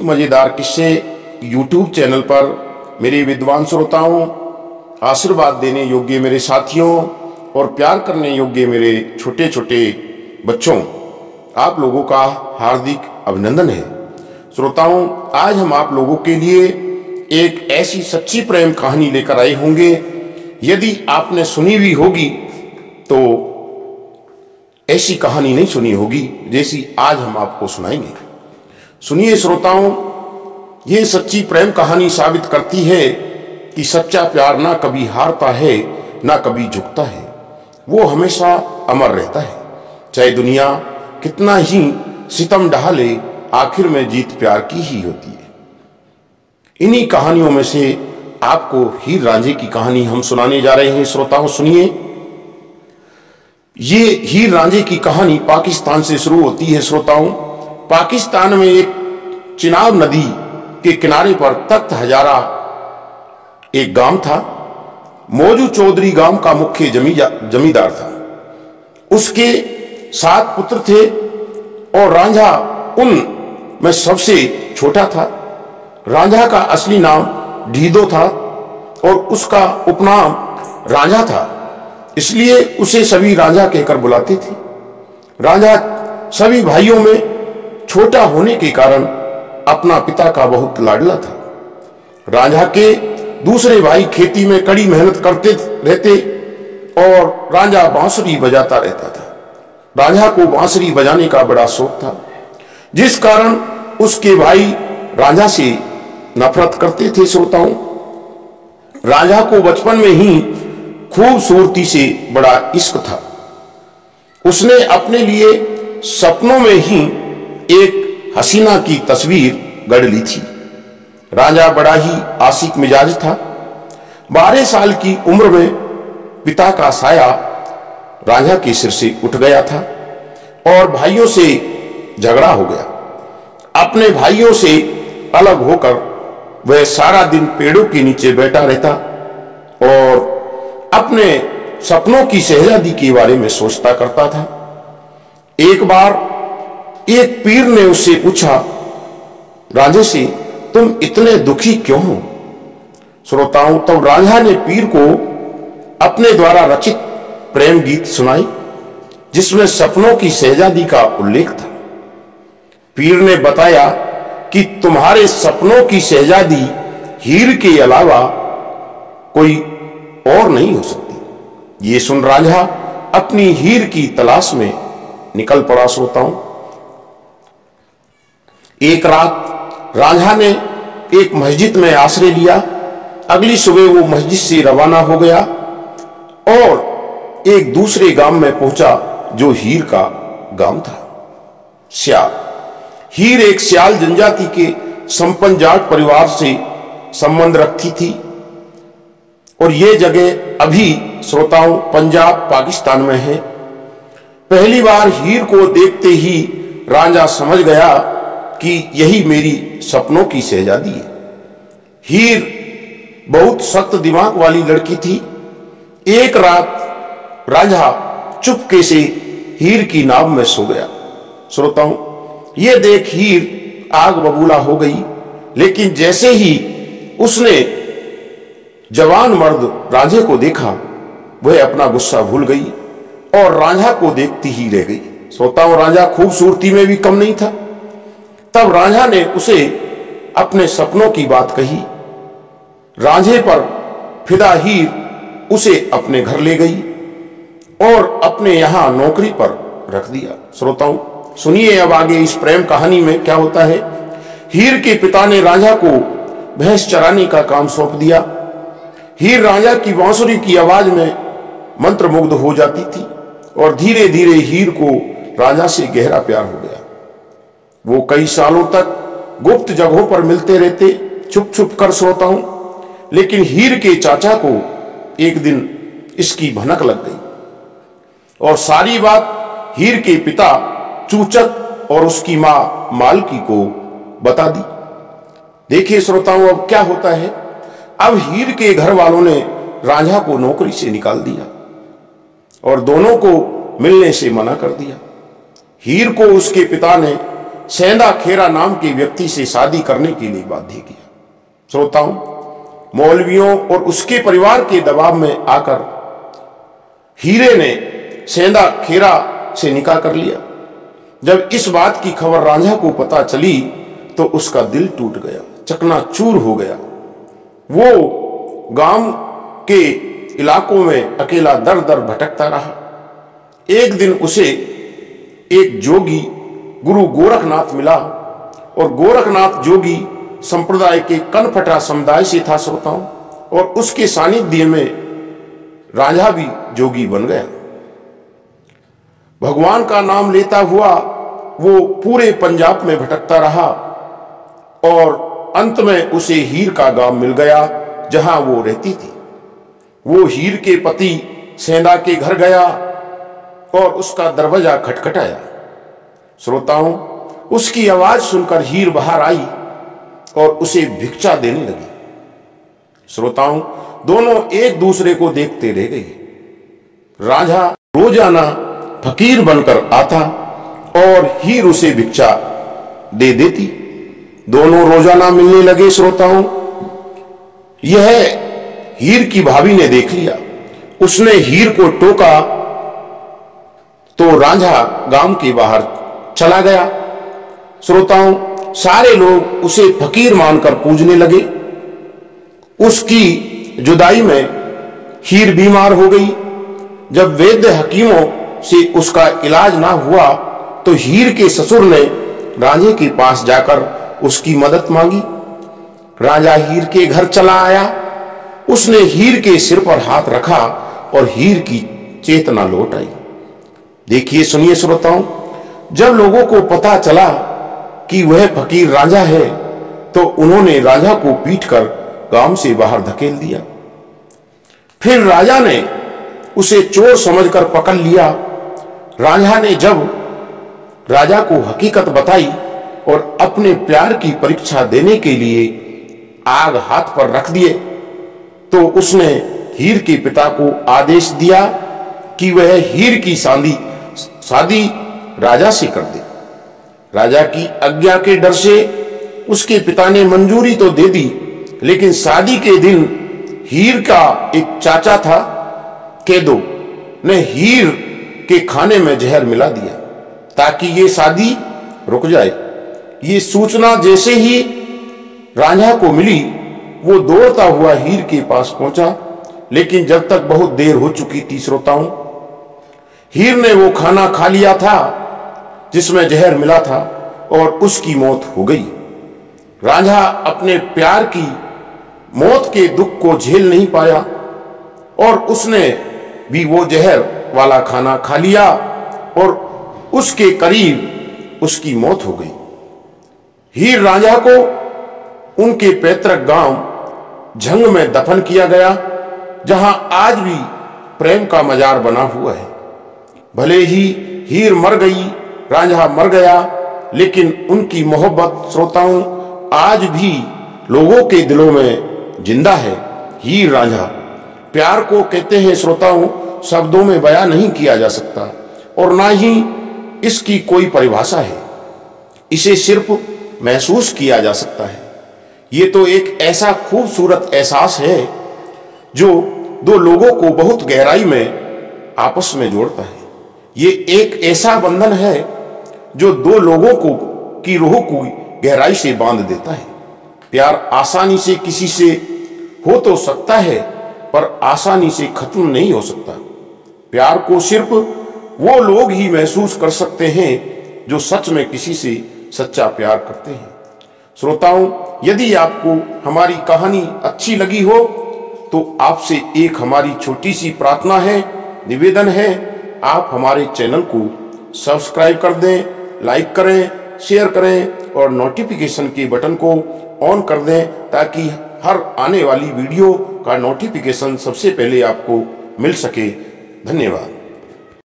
मजेदार किस्से YouTube channel पर मेरे विद्वान श्रोताओं, आशीर्वाद देने योग्य मेरे साथियों और प्यार करने योग्य मेरे छोटे छोटे बच्चों, आप लोगों का हार्दिक अभिनंदन है। श्रोताओं, आज हम आप लोगों के लिए एक ऐसी सच्ची प्रेम कहानी लेकर आए होंगे। यदि आपने सुनी भी होगी तो ऐसी कहानी नहीं सुनी होगी जैसी आज हम आपको सुनाएंगे। सुनिए श्रोताओं, ये सच्ची प्रेम कहानी साबित करती है कि सच्चा प्यार ना कभी हारता है ना कभी झुकता है, वो हमेशा अमर रहता है। चाहे दुनिया कितना ही सितम ढा ले, आखिर में जीत प्यार की ही होती है। इन्हीं कहानियों में से आपको हीर रांझे की कहानी हम सुनाने जा रहे हैं। श्रोताओं सुनिए, ये हीर रांझे की कहानी पाकिस्तान से शुरू होती है। श्रोताओं, पाकिस्तान में एक चिनाब नदी के किनारे पर तख्त हजारा एक गांव था। मौजू चौधरी गांव का मुख्य जमींदार था। उसके 7 पुत्र थे और रांझा उन में सबसे छोटा था। रांझा का असली नाम ढीदो था और उसका उपनाम रांझा था, इसलिए उसे सभी रांझा कहकर बुलाते थे। रांझा सभी भाइयों में छोटा होने के कारण अपना पिता का बहुत लाडला था। रांझा के दूसरे भाई खेती में कड़ी मेहनत करते रहते और रांझा बांसुरी बजाता रहता था। रांझा को बांसुरी बजाने का बड़ा शौक था, जिस कारण उसके भाई रांझा से नफरत करते थे। श्रोताओं, रांझा को बचपन में ही खूबसूरती से बड़ा इश्क था। उसने अपने लिए सपनों में ही एक हसीना की तस्वीर गढ़ ली थी। रांझा बड़ा ही आशिक मिजाज था। 12 साल की उम्र में पिता का साया रांझा के सिर से उठ गया था और भाइयों से झगड़ा हो गया। अपने भाइयों से अलग होकर वह सारा दिन पेड़ों के नीचे बैठा रहता और अपने सपनों की शहजादी के बारे में सोचता करता था। एक बार एक पीर ने उससे पूछा, रांझे से तुम इतने दुखी क्यों हो? श्रोताओं, तब रांझा ने पीर को अपने द्वारा रचित प्रेम गीत सुनाई, जिसमें सपनों की शहजादी का उल्लेख था। पीर ने बताया कि तुम्हारे सपनों की शहजादी हीर के अलावा कोई और नहीं हो सकती। ये सुन रांझा अपनी हीर की तलाश में निकल पड़ा। श्रोताओं, एक रात रांझा ने एक मस्जिद में आश्रय लिया। अगली सुबह वो मस्जिद से रवाना हो गया और एक दूसरे गांव में पहुंचा जो हीर का गांव था। श्याल हीर एक श्याल जनजाति के संपन्न जाट परिवार से संबंध रखती थी और ये जगह अभी श्रोताओं पंजाब पाकिस्तान में है। पहली बार हीर को देखते ही रांझा समझ गया कि यही मेरी सपनों की शहजादी है। हीर बहुत सख्त दिमाग वाली लड़की थी। एक रात रांझा चुपके से हीर की नाव में सो गया। श्रोताओं, यह देख हीर आग बबूला हो गई, लेकिन जैसे ही उसने जवान मर्द रांझे को देखा, वह अपना गुस्सा भूल गई और रांझा को देखती ही रह गई। श्रोताओं, रांझा खूबसूरती में भी कम नहीं था। तब रांझा ने उसे अपने सपनों की बात कही। रांझे पर फिदा हीर उसे अपने घर ले गई और अपने यहां नौकरी पर रख दिया। श्रोताओं सुनिए, अब आगे इस प्रेम कहानी में क्या होता है। हीर के पिता ने रांझा को भैंस चराने का काम सौंप दिया। हीर रांझा की बांसुरी की आवाज में मंत्रमुग्ध हो जाती थी और धीरे धीरे हीर को रांझा से गहरा प्यार हो गया। वो कई सालों तक गुप्त जगहों पर मिलते रहते, छुप छुप कर। श्रोताओं, लेकिन हीर के चाचा को एक दिन इसकी भनक लग गई और सारी बात हीर के पिता चूचक और उसकी मां मालकी को बता दी। देखिए श्रोताओं, अब क्या होता है। अब हीर के घर वालों ने रांझा को नौकरी से निकाल दिया और दोनों को मिलने से मना कर दिया। हीर को उसके पिता ने सेंधा खेरा नाम के व्यक्ति से शादी करने के लिए बाध्य किया। श्रोताओं, मौलवियों और उसके परिवार के दबाव में आकर हीरे ने सेंधा खेरा से निकाह कर लिया। जब इस बात की खबर रांझा को पता चली तो उसका दिल टूट गया, चकनाचूर हो गया। वो गांव के इलाकों में अकेला दर दर भटकता रहा। एक दिन उसे एक जोगी गुरु गोरखनाथ मिला और गोरखनाथ जोगी संप्रदाय के कनफटा समुदाय से था। श्रोताओं, और उसके सानिध्य में रांझा भी जोगी बन गया। भगवान का नाम लेता हुआ वो पूरे पंजाब में भटकता रहा और अंत में उसे हीर का गांव मिल गया जहां वो रहती थी। वो हीर के पति सेंधा के घर गया और उसका दरवाजा खटखटाया। श्रोताओं, उसकी आवाज सुनकर हीर बाहर आई और उसे भिक्षा देने लगी। श्रोताओं, दोनों एक दूसरे को देखते रह गए। रांझा रोजाना फकीर बनकर आता और हीर उसे भिक्षा दे देती। दोनों रोजाना मिलने लगे। श्रोताओं, यह हीर की भाभी ने देख लिया। उसने हीर को टोका तो रांझा गांव के बाहर चला गया। श्रोताओं, सारे लोग उसे फकीर मानकर पूजने लगे। उसकी जुदाई में हीर बीमार हो गई। जब वैद्य हकीमों से उसका इलाज ना हुआ तो हीर के ससुर ने रांझे के पास जाकर उसकी मदद मांगी। राजा हीर के घर चला आया। उसने हीर के सिर पर हाथ रखा और हीर की चेतना लौट आई। देखिए, सुनिए श्रोताओं, जब लोगों को पता चला कि वह फकीर रांझा है तो उन्होंने रांझा को पीटकर गांव से बाहर धकेल दिया। फिर राजा ने उसे चोर समझकर पकड़ लिया। रांझा ने जब राजा को हकीकत बताई और अपने प्यार की परीक्षा देने के लिए आग हाथ पर रख दिए तो उसने हीर के पिता को आदेश दिया कि वह हीर की शादी राजा से कर दे। राजा की आज्ञा के डर से उसके पिता ने मंजूरी तो दे दी, लेकिन शादी के दिन हीर का एक चाचा था केदो ने हीर के खाने में जहर मिला दिया ताकि ये शादी रुक जाए। ये सूचना जैसे ही रांझा को मिली वो दौड़ता हुआ हीर के पास पहुंचा, लेकिन जब तक बहुत देर हो चुकी थी। श्रोताओं, हीर ने वो खाना खा लिया था जिसमें जहर मिला था और उसकी मौत हो गई। रांझा अपने प्यार की मौत के दुख को झेल नहीं पाया और उसने भी वो जहर वाला खाना खा लिया और उसके करीब उसकी मौत हो गई। हीर रांझा को उनके पैतृक गांव झंग में दफन किया गया, जहां आज भी प्रेम का मजार बना हुआ है। भले ही हीर मर गई, रांझा मर गया, लेकिन उनकी मोहब्बत श्रोताओं आज भी लोगों के दिलों में जिंदा है। हीर रांझा प्यार को कहते हैं श्रोताओं, शब्दों में बयां नहीं किया जा सकता और ना ही इसकी कोई परिभाषा है। इसे सिर्फ महसूस किया जा सकता है। ये तो एक ऐसा खूबसूरत एहसास है जो दो लोगों को बहुत गहराई में आपस में जोड़ता है। ये एक ऐसा बंधन है जो दो लोगों को की रूह को गहराई से बांध देता है। प्यार आसानी से किसी से हो तो सकता है पर आसानी से खत्म नहीं हो सकता। प्यार को सिर्फ वो लोग ही महसूस कर सकते हैं जो सच में किसी से सच्चा प्यार करते हैं। श्रोताओं, यदि आपको हमारी कहानी अच्छी लगी हो तो आपसे एक हमारी छोटी सी प्रार्थना है, निवेदन है, आप हमारे चैनल को सब्सक्राइब कर दें, लाइक करें, शेयर करें और नोटिफिकेशन के बटन को ऑन कर दें ताकि हर आने वाली वीडियो का नोटिफिकेशन सबसे पहले आपको मिल सके। धन्यवाद।